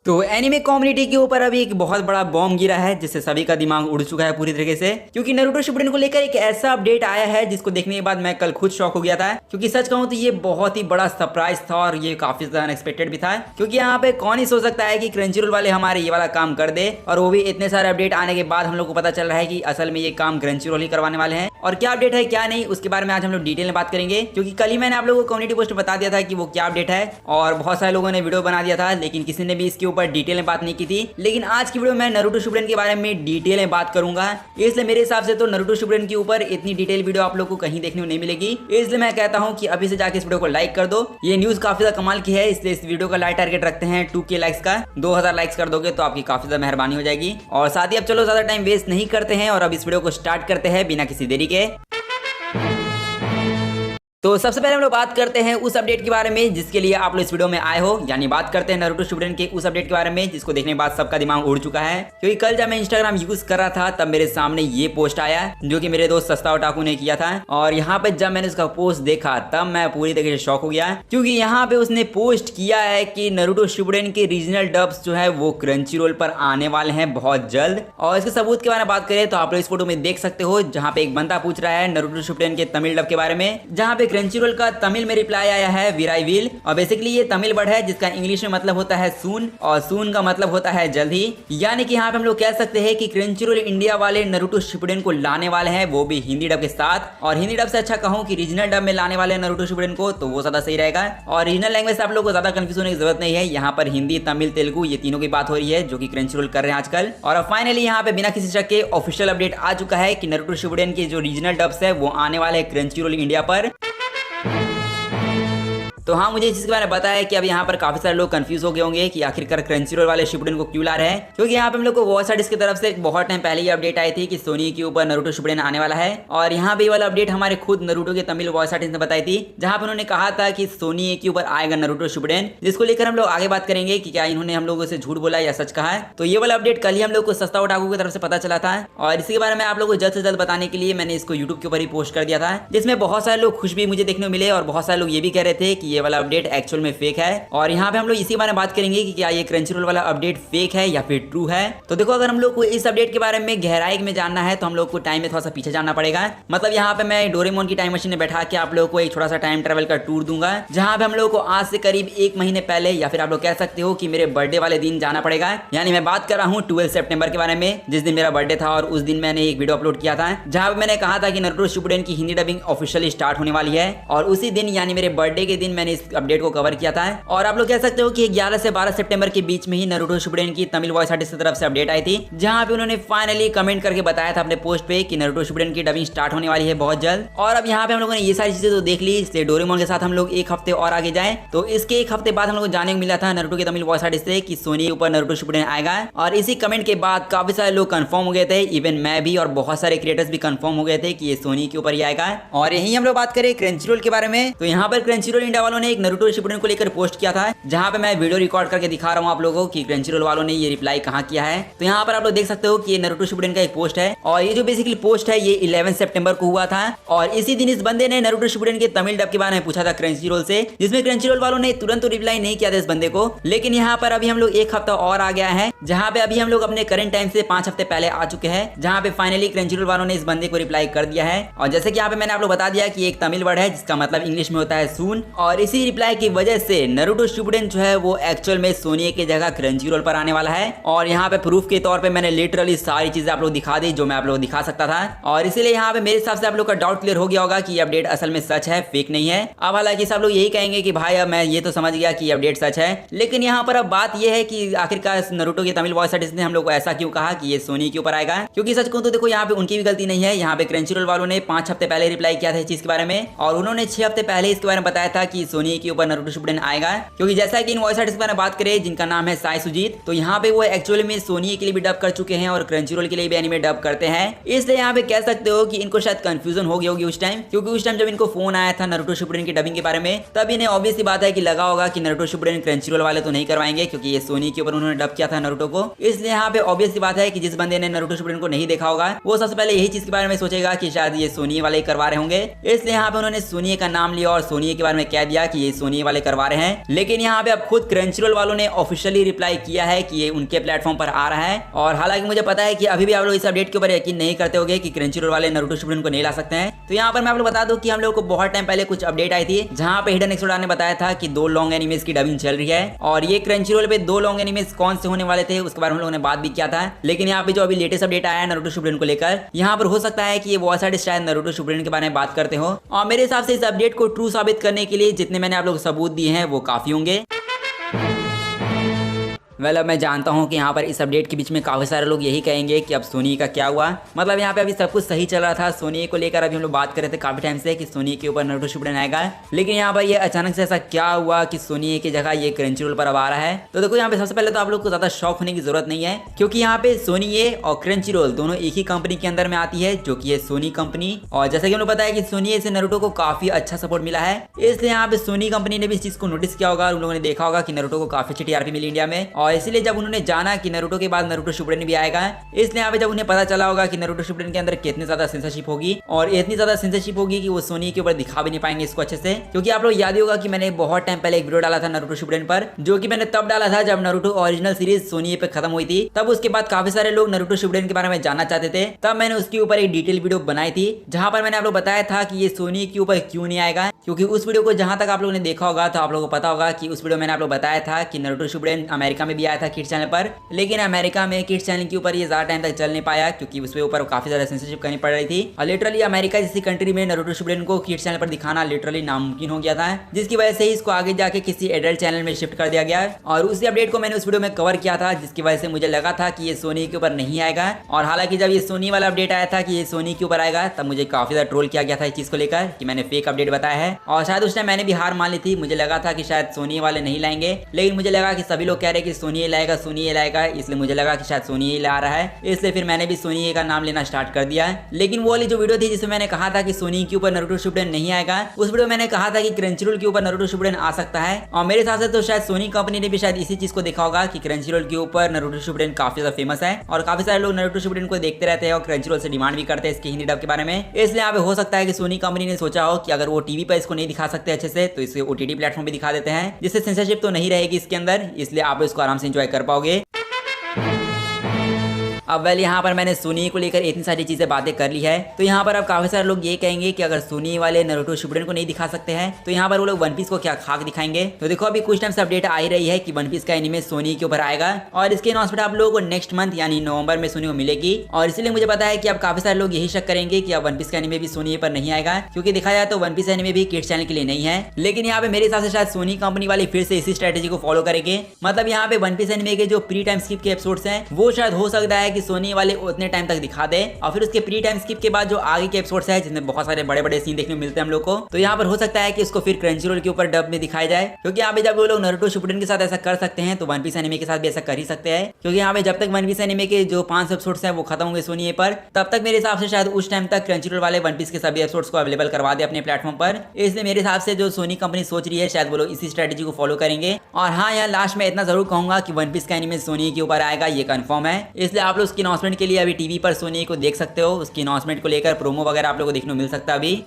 तो anime community के ऊपर अभी एक बहुत बड़ा बॉम्ब गिरा है जिससे सभी का दिमाग उड़ चुका है पूरी तरीके से, क्योंकि नारुतो शिपुडेन को लेकर एक ऐसा अपडेट आया है जिसको देखने के बाद मैं कल खुद शॉक हो गया था। क्योंकि सच कहूं तो ये बहुत ही बड़ा सरप्राइज था और ये काफी ज्यादा अनएक्सपेक्टेड भी था, क्योंकि यहाँ पे कौन ही सोच सकता है कि क्रंचीरोल वाले हमारे ये वाला काम कर दे, और वो भी इतने सारे अपडेट आने के बाद हम लोग को पता चल रहा है कि असल में ये काम क्रंचीरोल ही करवाने वाले हैं। और क्या अपडेट है क्या नहीं उसके बारे में आज हम लोग डिटेल में बात करेंगे, क्योंकि कल ही मैंने आप लोगों को कम्युनिटी पोस्ट बता दिया था कि वो क्या अपडेट है, और बहुत सारे लोगों ने वीडियो बना दिया था लेकिन किसी ने भी इसके ऊपर डिटेल में बात नहीं की थी। लेकिन आज की वीडियो में नारुतो शिपुडेन के बारे में डिटेल में बात करूंगा, इसलिए मेरे हिसाब से तो नारुतो शिपुडेन के ऊपर इतनी डिटेल वीडियो आप लोग को कहीं देखने को नहीं मिलेगी। इसलिए मैं कहता हूं कि अभी से जाके इस वीडियो को लाइक कर दो। ये न्यूज काफी ज्यादा कमाल की है, इसलिए इस वीडियो का लाइक टारगेट रखते हैं 2K लाइक्स का। 2000 लाइक्स कर दोगे तो आपकी काफी ज्यादा मेहरबानी हो जाएगी। और साथ ही अब चलो ज्यादा टाइम वेस्ट नहीं करते हैं और अब इस वीडियो को स्टार्ट करते हैं बिना किसी देरी के। तो सबसे पहले हम लोग बात करते हैं उस अपडेट के बारे में जिसके लिए आप लोग इस वीडियो में आए हो, यानी बात करते हैं नारुतो शिपुडेन के उस अपडेट के बारे में जिसको देखने के बाद सबका दिमाग उड़ चुका है। क्योंकि कल जब मैं इंस्टाग्राम यूज कर रहा था तब मेरे सामने ये पोस्ट आया जो कि मेरे दोस्त सस्ता ओटाकू ने किया था, और यहाँ पे जब मैंने उसका पोस्ट देखा तब मैं पूरी तरीके से शॉक हो गया। क्योंकि यहाँ पे उसने पोस्ट किया है कि नारुतो शिपुडेन के रीजनल डब्स जो है वो क्रंचीरोल पर आने वाले हैं बहुत जल्द। और इसके सबूत के बारे में बात करें तो आप लोग इस फोटो में देख सकते हो, जहाँ पे एक बंदा पूछ रहा है नारुतो शिपुडेन के तमिल डब के बारे में, जहाँ पे क्रंचीरोल का तमिल में रिप्लाई आया है विराई विल। और बेसिकली ये तमिल वर्ड है जिसका इंग्लिश में मतलब होता है सून, और सून का मतलब होता है जल्द ही। यानी कि यहाँ पे हम लोग कह सकते हैं कि क्रंचीरोल इंडिया वाले नारुतो शिपुडेन को लाने वाले हैं, वो भी हिंदी डब के साथ। और हिंदी डब से अच्छा कहूँ कि रीजनल डब में लाने वाले नारुतो शिपुडेन को, तो वो ज्यादा सही रहेगा। और रीजनल लैंग्वेज से आप लोगों को ज्यादा कंफ्यूज होने की जरूरत नहीं है, यहाँ पर हिंदी तमिल तेलुगु ये तीनों की बात हो रही है जो कि क्रंचीरोल कर रहे हैं आजकल। और अब फाइनली यहाँ पे बिना किसी शक के ऑफिशियल अपडेट आ चुका है कि नारुतो शिपुडेन के जो रीजनल डब्स है वो आने वाले हैं क्रंचीरोल इंडिया पर। तो हाँ, मुझे इस चीज के बारे में पता है कि अब यहाँ पर काफी सारे लोग कंफ्यूज हो गए होंगे कि आखिरकार क्रंचीरोल वाले शिपुडेन को क्यों ला रहे हैं। क्योंकि यहाँ पे हम लोग को वॉइस आर्टिस्ट की तरफ से बहुत टाइम पहले ये अपडेट आई थी कि सोनी के ऊपर नारुतो शिपुडेन आने वाला है, और यहाँ पे वाला अपडेट हमारे खुद नारुतो के तमिल वॉइस आर्टिस्ट ने बताई थी, जहाँ पे उन्होंने कहा था कि सोनी के ऊपर आएगा नारुतो शिपुडेन, जिसको लेकर हम लोग आगे बात करेंगे कि क्या इन्होंने हम लोगों से झूठ बोला या सच कहा है। तो ये वाला अपडेट कल ही हम लोग को सस्ता ओटाकू की तरफ से पता चला था, और इसी के बारे में आप लोग को जल्द से जल्द बताने के लिए मैंने इसको यूट्यूब के ऊपर ही पोस्ट कर दिया था, जिसमें बहुत सारे लोग खुश भी मुझे देखने को मिले और बहुत सारे लोग ये भी कह रहे थे कि ये वाला अपडेट एक्चुअल में फेक है। और यहाँ पे हम लोग इसी बारे में बात करेंगे कि क्या ये क्रंचीरोल वाला अपडेट फेक है या फिर ट्रू है। तो देखो, अगर हम लोग को इस अपडेट के बारे में गहराई में जानना है तो हम लोग को टाइम में थोड़ा सा पीछे जाना पड़ेगा। मतलब यहाँ पे मैं डोरेमोन की टाइम मशीन में बैठा के आप लोगों को एक छोटा सा टाइम ट्रेवल का टूर दूंगा, जहाँ पे हम लोग को आज से करीब 1 महीने पहले, या फिर आप लोग कह सकते हो कि मेरे बर्थडे वाले दिन जाना पड़ेगा। यानी मैं बात कर रहा हूँ 12 सितंबर के बारे में, जिस दिन मेरा बर्थडे था, और उस दिन मैंने एक वीडियो अपलोड किया था जहाँ पे मैंने कहा था कि नारुतो शिपुडेन की हिंदी डबिंग ऑफिशियली स्टार्ट होने वाली है। और उसी दिन यानी मेरे बर्थडे के दिन मैंने इस अपडेट को कवर किया था। और आप लोग कह सकते हो कि 11 से 12 सितंबर के बीच में ही नारुतो शिपुडेन की तमिल वॉइस आर्टिस्ट की तरफ से अपडेट आई थी, जहां पे उन्होंने फाइनली कमेंट करके बताया था अपने पोस्ट पे कि नारुतो शिपुडेन की डबिंग स्टार्ट होने वाली है बहुत जल्द। और अब यहाँ पे हम लोगों ने ये सारी चीजें तो देख ली, इसलिए डोरेमोन के साथ हम लोग एक हफ्ते और आगे जाए तो इसके एक हफ्ते बाद हम लोग को जाने को मिला था नारुतो के तमिल वॉइस आर्टिस्ट से कि सोनी ऊपर नारुतो शिपुडेन आएगा। और इसी कमेंट के बाद काफी सारे लोग कंफर्म हो गए थे, इवन मैं भी, और बहुत सारे क्रिएटर्स भी कंफर्म हो गए थे कि ये सोनी के ऊपर ही आएगा। और यही हम लोग बात करें क्रंचीरोल के बारे में, तो यहाँ पर क्रंचीरोल इंडिया वालों ने एक नारुतो शिपुडेन को लेकर पोस्ट किया था, जहाँ पे मैं वीडियो रिकॉर्ड करके दिखा रहा हूँ आप लोगों को कि क्रंचीरोल वालों ने ये रिप्लाई कहाँ किया है। तो यहाँ पर आप लोग देख सकते हो कि ये नारुतो शिपुडेन का एक पोस्ट है, और ये जो बेसिकली पोस्ट है ये 11 सितंबर को हुआ था। और इसी दिन इस बंदे ने नारुतो शिपुडेन के तमिल डब के बारे में पूछा था क्रंचीरोल से, जिसमें क्रंचीरोल वालों ने तुरंत तो रिप्लाई नहीं किया था इस बंदे को। लेकिन यहाँ पर अभी हम लोग एक हफ्ता और आ गया है, जहाँ पे अभी हम लोग अपने करंट टाइम से 5 हफ्ते पहले आ चुके हैं, जहाँ पे फाइनली क्रंचीरोल वालों ने इस बंदे को रिप्लाई कर दिया है। और जैसे कि यहाँ पे मैंने आप लोग बता दिया कि एक तमिल वर्ड है जिसका मतलब इंग्लिश में होता है सून, और इसी रिप्लाई की वजह से नारुतो शिपुडेन जो है वो एक्चुअल में सोनी की जगह क्रंचीरोल पर आने वाला है। और यहाँ पे प्रूफ के तौर पे मैंने लिटरली सारी चीजें आप लोग दिखा दी जो मैं आप लोग दिखा सकता था। और इसीलिए यहाँ पे मेरे हिसाब से आप लोग का डाउट क्लियर हो गया होगा कि ये अपडेट असल में सच है, फेक नहीं है। अब हालांकि सब लोग यही कहेंगे कि भाई अब मैं ये तो समझ गया कि ये अपडेट सच है, लेकिन यहाँ पर अब बात यह है कि आखिरकार नारुतो के तमिल वॉइस आर्टिस्ट ने हम लोग को ऐसा क्यों कहा कि ये सोनी के ऊपर आएगा। क्योंकि सच कहूं तो देखो, यहाँ पे उनकी भी गलती नहीं है। यहाँ पे क्रंचीरोल वालों ने 5 हफ्ते पहले रिप्लाई किया था इस चीज के बारे में, और उन्होंने 6 हफ्ते पहले इसके बारे में बताया था कि सोनी के ऊपर नारुतो शिपुडेन आएगा। क्योंकि जैसा कि इन वॉइस आर्टिस्ट के बारे में बात करें जिनका नाम है साई सुजीत, तो यहाँ पे वो एक्चुअली में सोनी के लिए भी डब कर चुके हैं और क्रंचीरोल के लिए भी एनिमे डब करते हैं। इसलिए यहाँ पे कह सकते हो कि इनको शायद कंफ्यूजन हो गई होगी उस टाइम, क्योंकि उस टाइम जब इनको फोन आया था नारुतो शिपुडेन की डबिंग के बारे में, तब इन्हें ऑब्वियस सी बात है कि लगा होगा कि नारुतो शिपुडेन क्रंचीरोल वाले तो नहीं करवाएंगे, क्योंकि ये सोनी के ऊपर उन्होंने डब किया था नारुतो को। इसलिए यहाँ पे ऑब्वियस सी बात है कि जिस बंदे ने नारुतो शिपुडेन को नहीं देखा होगा वो सबसे पहले यही चीज के बारे में सोचेगा कि शायद ये सोनी वाले ही करवा रहे होंगे। इसलिए यहाँ पे उन्होंने सोनी का नाम लिया और सोनी के बारे में कह दिया किया कि ये सोनी वाले करवा रहे हैं, लेकिन यहाँ पे अब खुद क्रंचरोल वालों ने ऑफिशियली रिप्लाई किया है कि ये उनके प्लेटफॉर्म पर आ रहा है। और हालांकि मुझे पता है कि अभी भी आप लोग इस अपडेट के ऊपर यकीन नहीं करते होंगे कि क्रंचरोल वाले नारुतो शिपुडेन को नहीं ला सकते हैं। तो यहाँ पर मैं आप लोग बता दूं कि हम लोग को बहुत टाइम पहले कुछ अपडेट आई थी जहाँ पे हिडन एक्सोडा ने बताया था कि 2 लॉन्ग एनिमेज की डबिंग चल रही है, और ये क्रंचरोल पे 2 लॉन्ग एनिमेज कौन से होने वाले थे उसके बारे में हम लोगों ने बात भी किया था। लेकिन यहाँ पे जो अभी लेटेस्ट अपडेट आया है नारुतो शिपुडेन को लेकर, यहाँ पर हो सकता है कि ये वॉइस आर्टिस्ट शायद नारुतो शिपुडेन के बारे में बात करते हो, और मेरे हिसाब से इस अपडेट को ट्रू साबित करने के लिए जितने मैंने आप लोग सबूत दिए हैं वो काफी होंगे। अब मैं जानता हूं कि यहाँ पर इस अपडेट के बीच में काफ़ी सारे लोग यही कहेंगे कि अब सोनी का क्या हुआ। मतलब यहाँ पे अभी सब कुछ सही चल रहा था सोनी को लेकर, अभी हम लोग बात कर रहे थे काफ़ी टाइम से कि सोनी के ऊपर नारुतो शिपुडेन आएगा, लेकिन यहाँ पर ये अचानक से ऐसा क्या हुआ कि सोनी की जगह ये क्रंचरोल पर अब आ रहा है। तो देखो यहाँ पे सबसे पहले तो आप लोग को ज़्यादा शौक होने की जरूरत नहीं है, क्योंकि यहाँ पे सोनी और क्रंचरोल दोनों एक ही कंपनी के अंदर में आती है, जो कि है सोनी कंपनी। और जैसा कि हम लोग पता है कि सोनी से नारुतो को काफी अच्छा सपोर्ट मिला है, इसलिए यहाँ पे सोनी कंपनी ने भी इस चीज को नोटिस किया होगा और उन लोगों ने देखा होगा कि नारुतो को काफी अच्छी टीआरपी मिली इंडिया में, और इसीलिए जब उन्होंने जाना कि नारुतो के बाद नारुतो शिपुडेन भी आएगा, इसलिए यहाँ पे जब उन्हें पता चला होगा कि नारुतो शिपुडेन के अंदर कितनी ज्यादा सेंसरशिप होगी, और इतनी ज्यादा सेंसरशिप होगी कि वो सोनी के ऊपर दिखा भी नहीं पाएंगे इसको अच्छे से। क्योंकि आप लोग याद ही होगा कि मैंने बहुत टाइम पहले एक वीडियो डाला था नारुतो शिपुडेन पर, जो कि मैंने तब डाला था जब नारुतो ओरिजिनल सीरीज सोनी पे खत्म हुई थी। तब उसके बाद काफी सारे लोग नारुतो शिपुडेन के बारे में जानना चाहते थे, तब मैंने उसके ऊपर एक डिटेल वीडियो बनाई थी जहां पर मैंने आप लोग बताया था कि ये सोनी के ऊपर क्यों नहीं आएगा। क्योंकि उस वीडियो को जहां तक आप लोगों ने देखा होगा तो आप लोगों को पता होगा कि उस वीडियो मैंने आप लोग बताया था कि नारुतो शिपुडेन अमेरिका में भी आया था किड्स चैनल पर, लेकिन अमेरिका में किड्स चैनल के ऊपर ये ज्यादा टाइम तक चल नहीं पाया क्योंकि उसके ऊपर काफी ज्यादा सेंसरशिप करनी पड़ रही थी। और लिटरली अमेरिका जैसी कंट्री में नारुतो शिपुडेन को किड्स चैनल पर दिखाना लिटरली नामुमकिन हो गया था, जिसकी वजह से ही इसको आगे जाके किसी एडल्ट चैनल में शिफ्ट कर दिया गया। और उसी अपडेट को मैंने उस वीडियो में कवर किया था, जिसकी वजह से मुझे लगा था कि ये सोनी के ऊपर नहीं आएगा। और हालांकि जब ये सोनी वाला अपडेट आया था कि ये सोनी के ऊपर आएगा, तब मुझे काफी ज्यादा ट्रोल किया गया था इस चीज को लेकर कि मैंने फेक अपडेट बताया है, और शायद उस टाइम मैंने भी हार मान ली थी। मुझे लगा था कि शायद सोनी वाले नहीं लाएंगे, लेकिन मुझे लगा कि सभी लोग कह रहे कि सोनी लाएगा सोनी लाएगा, इसलिए मुझे लगा कि शायद सोनी ला रहा है, इसलिए फिर मैंने भी सोनी का नाम लेना स्टार्ट कर दिया। लेकिन वो वाली जो वीडियो थी जिसमें मैंने कहा था कि सोनी के ऊपर नारुतो शिपुडेन नहीं आएगा, उस वीडियो में मैंने कहा था कि क्रंचरोल के ऊपर नारुतो शिपुडेन आ सकता है। और मेरे हिसाब से तो शायद सोनी कंपनी ने भी शायद इसी चीज को देखा होगा कि क्रंचरोल के ऊपर नारुतो शिपुडेन काफी ज्यादा फेमस है, और काफी सारे लोग नारुतो शिपुडेन को देखते रहते हैं और क्रंचरोल से डिमांड भी करते हैं इसके हिंदी डब के बारे में। इसलिए यहाँ पे हो सकता है कि सोनी कंपनी ने सोचा हो कि अगर वो टीवी पर इसको नहीं दिखा सकते अच्छे से, तो इसे ओटीटी प्लेटफॉर्म पे दिखा देते हैं, जिससे सेंसरशिप तो नहीं रहेगी इसके अंदर, इसलिए आप इसको आराम से एंजॉय कर पाओगे। अब वेल यहाँ पर मैंने सोनी को लेकर इतनी सारी चीजें बातें कर ली है, तो यहाँ पर अब काफी सारे लोग ये कहेंगे कि अगर सोनी वाले नारुतो शिपुडेन को नहीं दिखा सकते हैं, तो यहाँ पर वो लोग वन पीस को क्या खाक दिखाएंगे। तो देखो अभी कुछ टाइम से अपडेट आ ही रही है कि वन पीस का एनिमे सोनी के ऊपर आएगा, और इसकी अनाउंसमेंट आप लोगों को नेक्स्ट मंथ यानी नवंबर में सोनी को मिलेगी। और इसलिए मुझे पता है कि अब काफी सारे लोग यही शक करेंगे कि अब वन पीस का एनिमे भी सोनी पर नहीं आएगा, क्योंकि देखा जाए तो वन पीस एनिमे भी किड्स चैनल के लिए नहीं है। लेकिन यहाँ पे मेरे हिसाब से शायद सोनी कंपनी वाले फिर से इसी स्ट्रेटेजी को फॉलो करेंगे। मतलब यहाँ पे वन पीस एनिमे के जो प्री टाइम स्किप के एपिसोड्स हैं, वो शायद हो सकता है कि सोनी वाले उतने टाइम तक दिखा दे, और फिर उसके प्री टाइम स्किप के बाद जो आगे के एपिसोड्स है जिसमें बहुत सारे बड़े बड़े सीन देखने को मिलते हैं हम लोग को, तो यहाँ पर हो सकता है कि इसको फिर क्रंचरोल के ऊपर डब में दिखाया जाए। क्योंकि यहाँ पे जब वो लोग नारुतो शिपुडेन के साथ ऐसा कर सकते हैं, तो वन पीस एनिमे के साथ भी ऐसा कर ही सकते हैं। क्योंकि यहाँ पे जब तक वन पीस एनिमे के जो 5 एपिसोड्स हैं वो खत्म होंगे सोनी पर, तब तक मेरे हिसाब से शायद उस टाइम तक क्रंचरोल वाले वन पीस के सभी एपिसोड्स को अवेलेबल करवा दे अपने प्लेटफॉर्म पर। इसलिए मेरे हिसाब से जो सोनी कंपनी सोच रही है, शायद वो लोग इसी स्ट्रेटेजी को फॉलो करेंगे। और हाँ, यहाँ लास्ट में इतना जरूर कहूंगा कि वन पीस का एनिमे सोनी के ऊपर आएगा, ये कंफर्म है। इसलिए आप लोग उसकी अनाउंसमेंट के लिए अभी टीवी पर सोनी को देख सकते हो, उसकी अनाउंसमेंट को लेकर प्रोमो वगैरह आप लोगों को देखने को मिल सकता है अभी।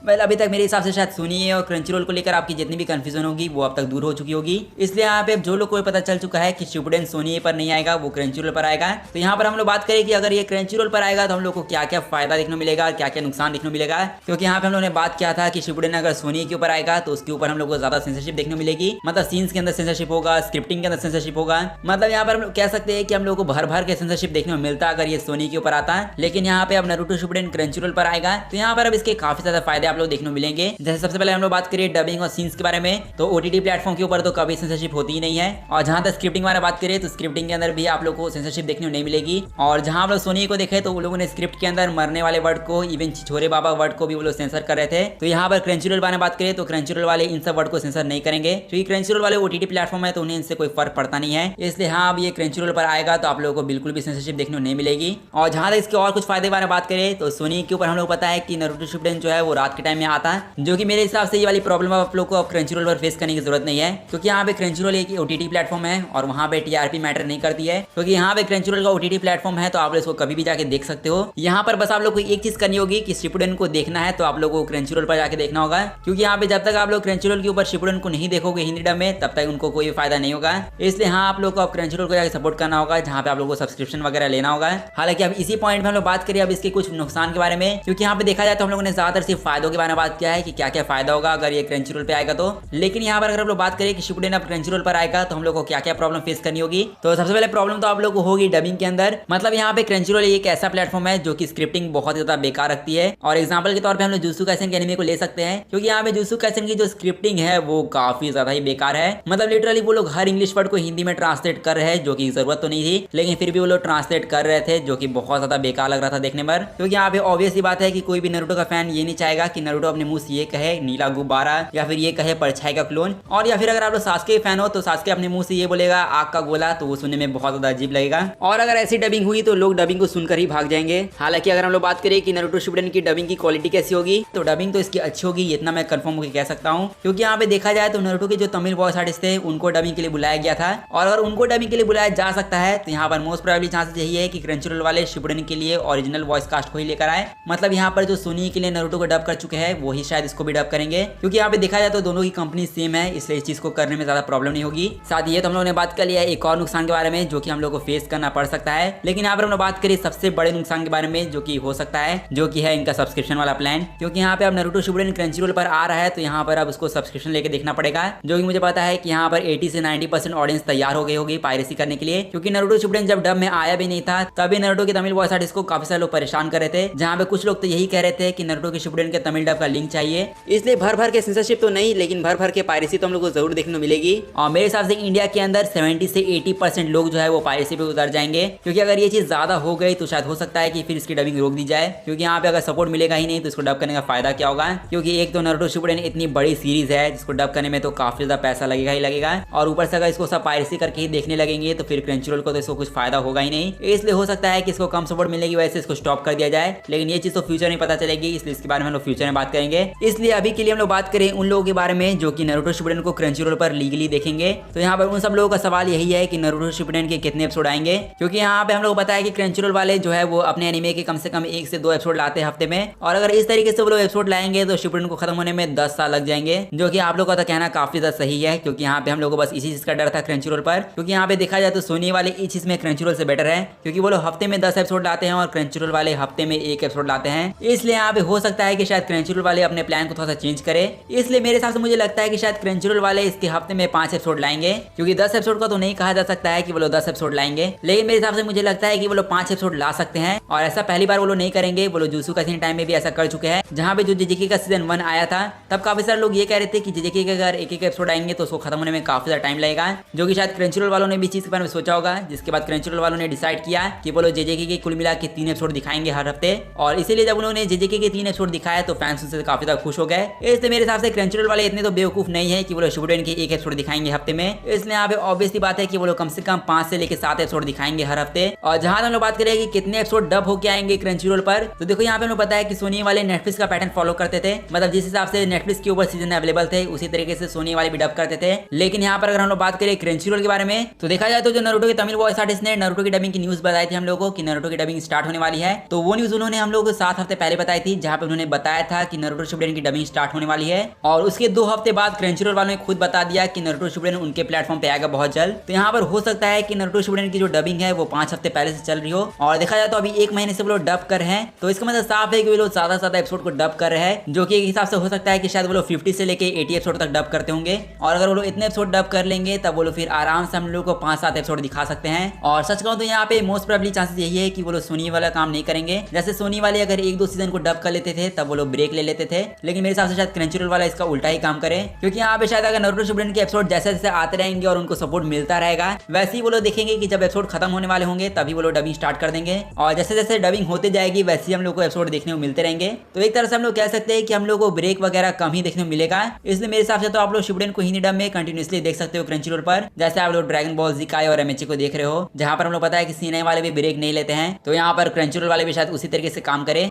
वेल अभी तक मेरे हिसाब से शायद सोनी और क्रंचरोल को लेकर आपकी जितनी भी कंफ्यूजन होगी वो अब तक दूर हो चुकी होगी। इसलिए यहाँ पे जो लोग को पता चल चुका है कि शिपुडेन सोनी पर नहीं आएगा, वो क्रंचरोल पर आएगा। तो यहाँ पर हम लोग बात करें कि अगर ये क्रंचरोल पर आएगा तो हम लोग को क्या क्या फायदा देखने को मिलेगा, क्या क्या नुकसान देखने को मिलेगा। क्योंकि यहाँ पे हम लोगों ने बात किया था कि शिपुडेन अगर सोनी के ऊपर आएगा तो उसके ऊपर हम लोग को ज्यादा सेंसरशिप देखने को मिलेगी। मतलब सीन्स के अंदर सेंसरशिप होगा, स्क्रिप्टिंग के अंदर सेंसरशिप होगा। मतलब यहाँ पर हम कह सकते हैं कि हम लोग को भर भर के सेंसरशिप देखने को मिलता है अगर ये सोनी के ऊपर आता है। लेकिन यहाँ पे अब नारुतो शिपुडेन क्रंचरोल पर आएगा, तो यहाँ पर अब इसके काफी ज्यादा फायदे आप लोग देखने को मिलेंगे। जैसे सबसे पहले हम लोग बात करें डबिंग और सीन्स के बारे में, तो ओटीटी प्लेटफॉर्म के ऊपर तो कभी सेंसरशिप होती ही नहीं है। और जहां तक स्क्रिप्टिंग बारे बात करें तो स्क्रिप्टिंग के अंदर भी आप लोग को सेंसरशिप देखने को नहीं मिलेगी। और जहां हम लोग सोनी को देखे तो वो लोगों ने स्क्रिप्ट के अंदर मरने वाले वर्ड को, इवन छिछोरे बाबा वर्ड को भी वो लोग सेंसर कर रहे थे। तो यहाँ पर क्रंचरोल वाले बात करें तो क्रंचरोल वाले इन सब वर्ड को सेंसर नहीं करेंगे, क्योंकि क्रंचरोल वाले ओटीटी प्लेटफॉर्म है तो उन्हें इनसे कोई फर्क पड़ता नहीं है। इसलिए हाँ, अब ये क्रंचरोल पर आएगा तो आप लोगों को बिल्कुल भी सेंसरशिप देखने को नहीं मिलेगी। और जहां तक इसके और कुछ फायदे बारे बात करें तो सोनी के ऊपर हम लोग पता है कि नारुतो शिपुडेन जो है वो रात के टाइम में आता, जो कि मेरे हिसाब से ये वाली प्रॉब्लम आप लोग को अब क्रंचीरोल पर फेस करने की जरूरत नहीं है, क्योंकि यहाँ पे क्रंचीरोल एक OTT प्लेटफॉर्म है और वहाँ पे TRP मैटर नहीं करती है, क्योंकि यहाँ पे क्रंचीरोल का OTT प्लेटफॉर्म है, तो आप लोग इसको कभी भी जाके देख सकते हो। यहाँ पर बस आप लोग को एक चीज करनी होगी कि शिपुडेन को देखना है तो आप लोग को क्रंचीरोल पर जाके देखना होगा, क्योंकि यहाँ पे जब तक आप लोग क्रंचीरोल के ऊपर शिपुडेन को नहीं देखोगे हिंदी डब में तब तक उनको कोई फायदा नहीं होगा। इसलिए हाँ, आप लोग को अब क्रंचीरोल को जाकर सपोर्ट करना होगा, जहाँ पे आप लोग को सब्सक्रिप्शन वगैरह लेना होगा। हालांकि अब इसी पॉइंट में हम लोग बात करें अब इसके कुछ नुकसान के बारे में, क्योंकि यहाँ पे देखा जाए तो हम लोगों ने ज्यादातर सिर्फ फायदों के बारे में बात किया है कि क्या क्या फायदा होगा अगर ये क्रंचीरोल पे आएगा तो। लेकिन यहाँ पर अगर हम लोग बात करें कि शिपुडेन अब क्रंचीरोल पर आएगा तो हम लोग को क्या क्या प्रॉब्लम फेस करनी होगी, तो सबसे पहले प्रॉब्लम तो आप लोग को होगी डबिंग के अंदर। मतलब यहाँ पे क्रंचीरोल एक ऐसा प्लेटफॉर्म है जो कि स्क्रिप्टिंग बहुत ज्यादा बेकार रखती है, और एग्जाम्पल के तौर पर हम लोग जुत्सु काइसेन के एनिमे को ले सकते हैं, क्योंकि यहाँ पे जुत्सु काइसेन की जो स्क्रिप्टिंग है वो काफी ज्यादा ही बेकार है। मतलब लिटरली वो लोग हर इंग्लिश वर्ड को हिंदी में ट्रांसलेट कर रहे हैं, जो कि जरूरत तो नहीं थी, लेकिन फिर भी वो लोग ट्रांसलेट कर रहे थे, जो कि बहुत ज्यादा बेकार लग रहा था देखने पर। क्योंकि यहाँ पे ऑब्वियस ही बात है कि कोई भी नारुतो का फैन ये नहीं चाहेगा कि नारुतो अपने मुंह से ये कहे नीला गुब्बारा, या फिर ये कहे परछाई का क्लोन, और या फिर अगर आप लोग सास्के फैन हो तो सास्के अपने मुंह से ये बोलेगा आग का गोला, तो वो सुनने में बहुत ज्यादा अजीब लगेगा। और अगर ऐसी डबिंग हुई तो लोग डबिंग को सुनकर ही भाग जाएंगे। हालांकि अगर हम लोग बात करें कि नारुतो शिपुडेन की डबिंग की क्वालिटी कैसी होगी, तो डबिंग तो इसकी अच्छी होगी, इतना मैं कंफर्म होकर कह सकता हूँ। क्योंकि यहाँ पे देखा जाए तो नारुतो के जो तमिल वॉइस आर्टिस्ट थे उनको डबिंग के लिए बुलाया गया था, और अगर उनको डबिंग के लिए बुलाया जा सकता है तो यहाँ पर मोस्ट प्रोबेबली चांसेस यही है कि क्रंचीरोल वाले शिपुडेन के लिए ओरिजिनल वॉइस कास्ट को ही लेकर आए। मतलब यहाँ पर जो सोनी के लिए नारुतो को डब कर चुके हैं वही शायद इसको भी डब करेंगे, क्योंकि यहाँ पे देखा जाए तो दोनों की कंपनी सेम है, इसलिए इस चीज को करने में ज्यादा प्रॉब्लम नहीं होगी। साथ ही तो हम लोगों ने बात कर लिया एक और नुकसान के बारे में जो कि हम लोग को फेस करना पड़ सकता है, लेकिन यहाँ पर हम लोग बात करें सबसे बड़े नुकसान के बारे में जो कि हो सकता है, जो कि है इनका सब्सक्रिप्शन वाला प्लान। क्योंकि यहाँ पे अब नारुतो शिपुडेन क्रंचीरोल पर आ रहा है तो यहाँ पर अब उसको सब्सक्रिप्शन लेके देखना पड़ेगा, जो कि मुझे पता है कि यहाँ पर 80 से 90% ऑडियंस तैयार हो गई होगी पायरेसी करने के लिए। क्योंकि नारुतो शिपुडेन जब डब में आया भी नहीं था तभी नारुतो के तमिल वॉइस आर्टिस्ट को काफी सारे लोग परेशान कर रहे थे, जहाँ पे कुछ लोग तो यही कह रहे थे कि नारुतो के शिपुडेन के तमिल डब का लिंक चाहिए। इसलिए भर भर के सेंसरशिप तो नहीं, लेकिन भर भर के पायरेसी तो हम लोग को जरूर देखने को मिलेगी। और मेरे हिसाब से इंडिया के अंदर 70 से 80% लोग जो है वो पायरेसी पे उतर जाएंगे, क्योंकि अगर ये चीज ज्यादा हो गई तो शायद हो सकता है कि फिर इसकी डबिंग रोक दी जाए। क्योंकि यहाँ पे अगर सपोर्ट मिलेगा ही नहीं तो इसको डब करने का फायदा क्या होगा, क्योंकि एक तो नारुतो शिपुडेन इतनी बड़ी सीरीज है जिसको डब करने में तो काफी ज्यादा पैसा लगेगा ही लगेगा, और ऊपर से अगर इसको सब पायरेसी करके ही देखने लगेंगे तो फिर क्रंचीरोल को तो इसको कुछ फायदा होगा ही नहीं। इसलिए हो सकता है कि इसको कम सपोर्ट मिलने की वजह से इसको स्टॉप कर दिया जाए, लेकिन ये चीज तो फ्यूचर में पता चलेगी, इसलिए इसके बारे में हम लोग फ्यूचर में बात करेंगे। इसलिए अभी के लिए हम लोग बात करें उन लोगों के बारे में जो कि नारुतो शिपुडेन को क्रंचीरोल पर लीगली देखेंगे। तो यहाँ पर उन सब लोगों का सवाल यही है कि नारुतो शिपुडेन के कितने एपिसोड आएंगे, क्योंकि यहाँ पे हम लोग बताया कि क्रंचीरोल वाले जो है वो अपने एनिमे के कम से कम 1 से 2 एपिसोड लाते हैं हफ्ते में, और अगर इस तरीके से वो लोग एपिसोड लाएंगे तो शिपुडेन को खत्म होने में 10 साल लग जाएंगे, जो कि आप लोग का तो कहना काफी ज्यादा सही है। क्योंकि यहाँ पे हम लोग को बस इसी चीज का डर था क्रंचीरोल पर, क्योंकि यहाँ पे देखा जाए तो सोनी वाले इस चीज में क्रंचीरोल से बेटर है, क्योंकि वो लोग हफ्ते में 10 एपिसोड लाते हैं और क्रंचीरोल वाले हफ्ते में 1 एपिसोड लाते हैं। इसलिए यहाँ पे हो सकता है कि शायद क्रंचीरोल वाले अपने प्लान को थोड़ा सा चेंज करे। इसलिए मेरे हिसाब से मुझे लगता है कि शायद क्रंचीरोल वाले इसके हफ्ते में 5 एपिसोड लाएंगे, क्योंकि 10 एपिसोड का तो नहीं कहा जा सकता है कि वो लोग 10 एपिसोड लाएंगे, लेकिन मेरे हिसाब से मुझे लगता है कि वो लोग 5 एपिसोड ला सकते हैं। और ऐसा पहली बार वो लोग नहीं करेंगे, वो लोग जुत्सु काइसेन टाइम में भी ऐसा कर चुके हैं, जहाँ पे जो जेजेके का सीजन 1 आया था तब काफी सारे लोग ये कह रहे थे कि जेजेके के अगर एक एपिसोड आएंगे तो उसको खत्म होने में काफी ज्यादा टाइम लगेगा, जो कि शायद क्रंचीरोल वालों ने भी चीज के बारे में सोचा होगा। जिसके बाद क्रंचीरोल वालों ने डिसाइड किया कि वो लोग जेजेके के कुल मिला के 3 एपिसोड दिखाएंगे हर हफ्ते, और इसीलिए जब उन्होंने जेजेके के 3 एपिसोड दिखाया तो फैंस उनसे काफी ज्यादा खुश हो गए। इसलिए मेरे हिसाब से क्रंचीरोल वाले इतने तो बेवकूफ नहीं है कि वो लोग शिपुडेन के 1 एपिसोड दिखाएंगे हफ्ते में। इसलिए यहाँ पे ऑब्वियसली बात है कि वो लोग कम से कम 5 से लेकर 7 एपिसोड दिखाएंगे हर हफ्ते। और जहां हम लोग बात करें कि कितने एपिसोड डब होके आएंगे क्रंचीरोल पर, तो देखो यहाँ पे हमें पता है कि सोनी वाले नेटफ्लिक्स का पैटर्न फॉलो करते थे, मतलब जिस हिसाब से नेटफ्लिक्स के ऊपर सीजन अवेलेबल थे उसी तरीके से सोनी वाले भी डब करते थे। लेकिन यहाँ पर अगर हम लोग बात करें क्रंचीरोल के बारे में तो देखा जाए तो जो नारुतो के तमिल वॉइस आर्टिस्ट ने नारुतो की डबिंग की न्यूज बताई थी हम लोगों को कि नारुतो की डबिंग स्टार्ट होने वाली है, तो वो न्यूज उन्होंने हम लोगों को 7 हफ्ते पहले बताई थी, जहां पे उन्होंने बताया था कि नारुतो शिपुडेन की डबिंग स्टार्ट होने वाली है। और उसके 2 हफ्ते बाद क्रंचीरोल वालों ने खुद बता दिया कि नारुतो शिपुडेन उनके प्लेटफॉर्म पे आएगा बहुत जल्द। तो यहाँ पर हो सकता है कि नारुतो शिपुडेन की जो डबिंग है वो 5 हफ्ते पहले से चल रही हो, और देखा जाए तो अभी 1 महीने से वो लोग डब कर रहे हैं, तो इसका मतलब साफ है कि वो लोग ज्यादा से ज्यादा एपिसोड को डब कर रहे हैं, जो कि एक हिसाब से हो सकता है कि शायद वो लोग 50 से लेके 80 एपिसोड तक डब करते होंगे। और अगर वो लोग इतने एपिसोड डब कर लेंगे तब वो लोग फिर आराम से हम लोग को 5-7 एपिसोड दिखा सकते हैं। और सच कहूं तो यहाँ पे मोस्ट प्रोबेबली चांसेस यही है कि वो लोग सोनी वाला काम नहीं करेंगे। जैसे सोनी वाले अगर 1-2 सीजन को डब कर लेते थे तब वो लोग ब्रेक ले लेते थे, लेकिन मेरे हिसाब से शायद क्रंचीरोल वाला इसका उल्टा ही काम करे, क्योंकि यहाँ पे शायद अगर नारुतो शिपुडेन के एपिसोड जैसे जैसे आते रहेंगे और उनको सपोर्ट मिलता रहेगा, वैसे ही वो लोग देखेंगे कि जब एपिसोड खत्म होने वाले होंगे तभी वो लोग डबिंग स्टार्ट कर देंगे, और जैसे जैसे डबिंग होते जाएगी वैसे ही हम लोग को एपिसोड देखने को मिलते रहेंगे। तो एक तरह से हम लोग कह सकते हैं कि हम लोग को ब्रेक वगैरह कम ही देखने को मिलेगा। इसलिए मेरे हिसाब से तो आप लोग शिपुडेन को हिंदी डब में कंटिन्यूअसली देख सकते हो क्रंचीरोल पर, जैसे आप लोग ड्रैगन बॉल जी काई और एमएचए को देख रहे हो, जहां पर हम लोग पता है कि सीने वाले भी ब्रेक नहीं लेते हैं, तो यहाँ पर क्रंचीरोल वाले भी शायद उसी तरीके से काम करे।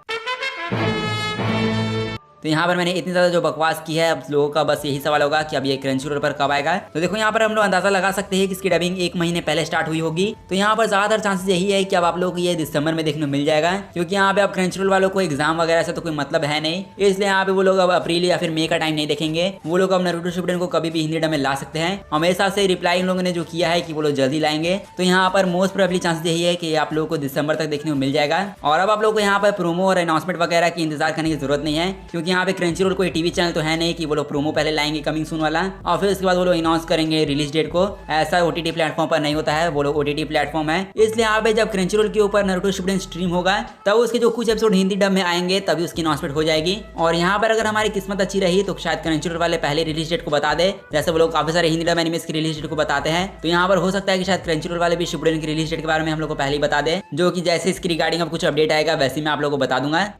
तो यहाँ पर मैंने इतनी ज्यादा जो बकवास की है, अब लोगों का बस यही सवाल होगा कि अब ये क्रंचीरोल पर कब आएगा। तो देखो यहाँ पर हम लोग अंदाजा लगा सकते हैं कि इसकी डबिंग 1 महीने पहले स्टार्ट हुई होगी। तो यहाँ पर ज्यादातर चांसेस यही है कि अब आप लोगों को ये दिसंबर में देखने को मिल जाएगा, क्योंकि यहाँ पे अब क्रंचीरोल वालों को एग्जाम वगैरह से तो कोई मतलब है नहीं, इसलिए यहाँ पे वो लोग अब अप्रैल या फिर मई का टाइम नहीं देखेंगे। वो लोग अब नारुतो शिपुडेन को कभी भी हिंदी डब में ला सकते हैं। हमेशा से रिप्लाई इन लोगों ने जो किया है कि वो लोग जल्दी लाएंगे, तो यहाँ पर मोस्ट प्रोबेबली चांसेस यही है कि आप लोगों को दिसंबर तक देखने को मिल जाएगा। और अब आप लोगों को यहाँ पर प्रोमो और अनाउंसमेंट वगैरह की इंतजार करने की जरूरत नहीं है, क्योंकि यहाँ पे क्रंचीरोल कोई टीवी चैनल तो है नहीं कि वो लोग प्रोमो पहले लाएंगे कमिंग सून वाला और फिर उसके बाद वो लोग अनाउंस करेंगे रिलीज डेट को। ऐसा ओटीटी प्लेटफॉर्म पर नहीं होता है, वो लोग ओटीटी प्लेटफॉर्म है। इसलिए यहाँ पे जब क्रंचीरोल के ऊपर नारुतो शिपुडेन स्ट्रीम होगा तब उसके जो कुछ एपिसोड हिंदी डब में आएंगे तभी उसकी अनाउंसमेंट हो जाएगी। और यहाँ पर अगर हमारी किस्मत अच्छी रही तो शायद क्रंचीरोल वाले पहले रिलीज डेट को बता दे, जैसे वो लोग काफी सारे हिंदी डब एनिमेस की रिलीज डेट को बताते हैं। तो यहाँ पर हो सकता है कि शायद क्रंचीरोल वाले भी शिपुडेन की रिलीज डेट के बारे में हम लोग को पहले ही बता दे, जो कि जैसे इसकी रिगार्डिंग अब कुछ अपडेट आएगा वैसे मैं आप लोगों को बता दूंगा।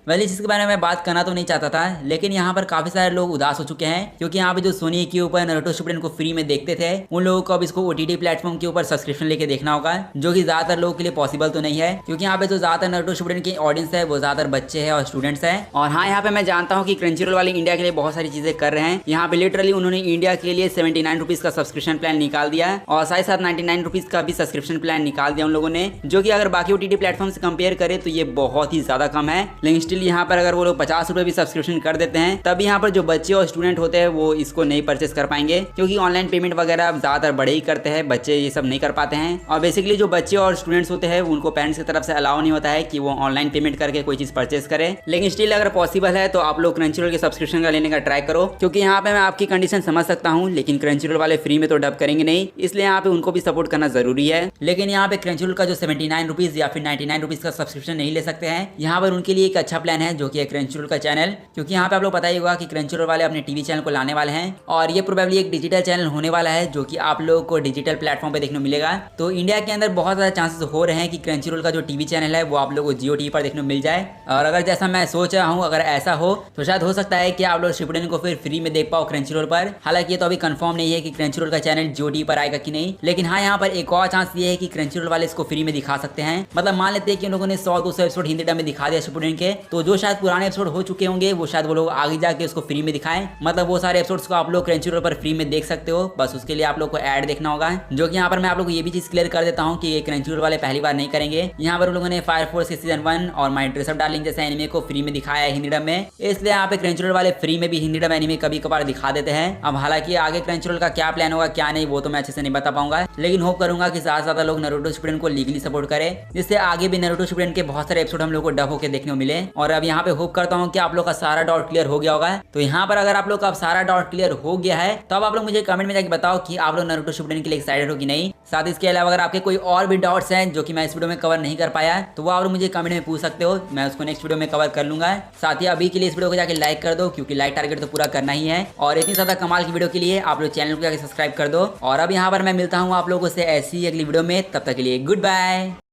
वैसे इसके बारे में बात करना तो नहीं चाहता था, लेकिन यहाँ पर काफी सारे लोग उदास हो चुके हैं, क्योंकि यहाँ पे जो सोनी के ऊपर नारुतो शिपुडेन को फ्री में देखते थे उन लोगों को अब इसको ओटीटी प्लेटफॉर्म के ऊपर सब्सक्रिप्शन लेके देखना होगा, जो कि ज्यादातर लोगों के लिए पॉसिबल तो नहीं है, क्योंकि यहाँ पे जो ज्यादातर नारुतो शिपुडेन की ऑडियंस है वो ज्यादातर बच्चे हैं और स्टूडेंट्स है। और हाँ, यहाँ पे मैं जानता हूँ कि क्रंचीरोल वाले इंडिया के लिए बहुत सारी चीजें कर रहे हैं। यहाँ पे लिटरली उन्होंने इंडिया के लिए 79 रुपीज का सब्सक्रिप्शन प्लान निकाल दिया और साथ ही साथ 99 रुपीज का भी सब्सक्रिप्शन प्लान निकाल दिया उन लोगों ने, जो कि अगर बाकी ओटीटी प्लेटफॉर्म से कंपेयर करे तो ये बहुत ही ज्यादा कम है। लेकिन स्टिल यहाँ पर अगर वो 50 रुपए भी सब्सक्रिप्शन कर देते हैं तब यहाँ पर जो बच्चे और स्टूडेंट होते हैं वो इसको नहीं परचेस कर पाएंगे, क्योंकि ऑनलाइन पेमेंट वगैरह ज्यादातर बड़े ही करते हैं, बच्चे ये सब नहीं कर पाते हैं। और बेसिकली जो बच्चे और स्टूडेंट्स होते हैं उनको पेरेंट्स की तरफ से अलाउ नहीं होता है कि वो ऑनलाइन पेमेंट करके कोई चीज परचेस करे। लेकिन स्टिल अगर पॉसिबल है तो आप लोग क्रंचीरोल के सब्सक्रिप्शन का लेने का ट्राई करो, क्योंकि यहाँ पे मैं आपकी कंडीशन समझ सकता हूँ, लेकिन क्रंचीरोल वाले फ्री में तो डब करेंगे नहीं, इसलिए यहाँ पे उनको भी सपोर्ट करना जरूरी है। लेकिन यहाँ पे क्रंचीरोल का जो 79 रुपीज या फिर 99 रुपीज का सब्सक्रिप्शन नहीं ले सकते हैं। यहाँ पर उनके लिए एक अच्छा प्लान है, जो कि है क्रंचीरोल का चैनल, क्योंकि यहाँ पे आप लोग पता ही होगा कि क्रंचीरोल वाले अपने टीवी चैनल को लाने वाले हैं और ये प्रोबेबली एक डिजिटल चैनल होने वाला है, जो कि आप लोगों को डिजिटल प्लेटफॉर्म पे देखने को मिलेगा। तो इंडिया के अंदर बहुत ज्यादा चांसेस हो रहे हैं कि क्रंचीरोल का जो टीवी चैनल है वो आप लोगों को जियो टीवी पर देखने को मिल जाए। और अगर जैसा मैं सोच रहा हूँ अगर ऐसा हो तो शायद हो सकता है कि आप लोग शिपुडेन को फिर फ्री में देख पाओ क्रंचीरोल पर। हालांकि ये तो अभी कंफर्म नहीं है कि क्रंचीरोल का चैनल जियो टीवी पर आएगा कि नहीं, लेकिन हाँ, यहाँ पर एक और चांस ये है कि क्रंचीरोल वाले इसको फ्री में दिखा सकते हैं। मतलब मान लेते हैं कि उन लोगों ने 100-200 एपिसोड हिंदी डब में दिखा दिया शिपुडेन के, तो जो शायद पुराने एपिसोड हो चुके होंगे वो शायद वो लोग आगे जाके उसको फ्री में दिखाएं। मतलब वो सारे एपिसोड्स को आप लोग क्रंचीरोल पर फ्री में देख सकते हो, बस उसके लिए आप लोग को ऐड देखना होगा। जो कि यहाँ पर मैं आप लोग को ये भी चीज क्लियर कर देता हूँ कि ये क्रंचीरोल वाले पहली बार नहीं करेंगे। यहाँ पर उन लोगों ने फायर फोर्स के सीजन 1 और माय ड्रेस अप डार्लिंग जैसे एनिमे को फ्री में दिखाया है हिंदी डब में, इसलिए यहाँ पे क्रंचीरोल वाले फ्री में भी हिंदी डब एनिमे कभी कभार दिखा देते हैं। अब हालांकि आगे क्रंचीरोल का क्या प्लान होगा क्या नहीं वो तो मैं अच्छे से नहीं बता पाऊंगा, लेकिन होप करूंगा कि ज्यादा ज्यादा लोग नारुतो शिपुडेन को लीगली सपोर्ट करें, जिससे आगे भी नारुतो शिपुडेन के बहुत सारे एपिसोड हम लोग को डब होकर देखने को मिले। और अब यहाँ पे होप करता हूँ कि आप लोग का सारा डाउट क्लियर हो गया होगा। तो यहाँ पर अगर आप लोग का सारा डाउट क्लियर हो गया है तो अब आप लोग मुझे कमेंट में जाके बताओ कि आप लोग नारुतो शिपुडेन के लिए एक्साइटेड हो कि नहीं। साथ ही इसके अलावा अगर आपके कोई और भी डाउट्स हैं जो कि मैं इस वीडियो में कवर नहीं कर पाया तो वो आप लोग मुझे कमेंट में पूछ सकते हो, मैं उसको नेक्स्ट वीडियो में कवर कर लूंगा। साथ ही अभी के लिए इस वीडियो को जाके लाइक कर दो, क्योंकि लाइक टारगेट तो पूरा करना ही है। और इतनी ज्यादा कमाल की वीडियो के लिए आप लोग चैनल को जाके सब्सक्राइब कर दो। और अब यहाँ पर मैं मिलता हूँ आप लोगों से ऐसी अगली वीडियो में, तब तक के लिए गुड बाय।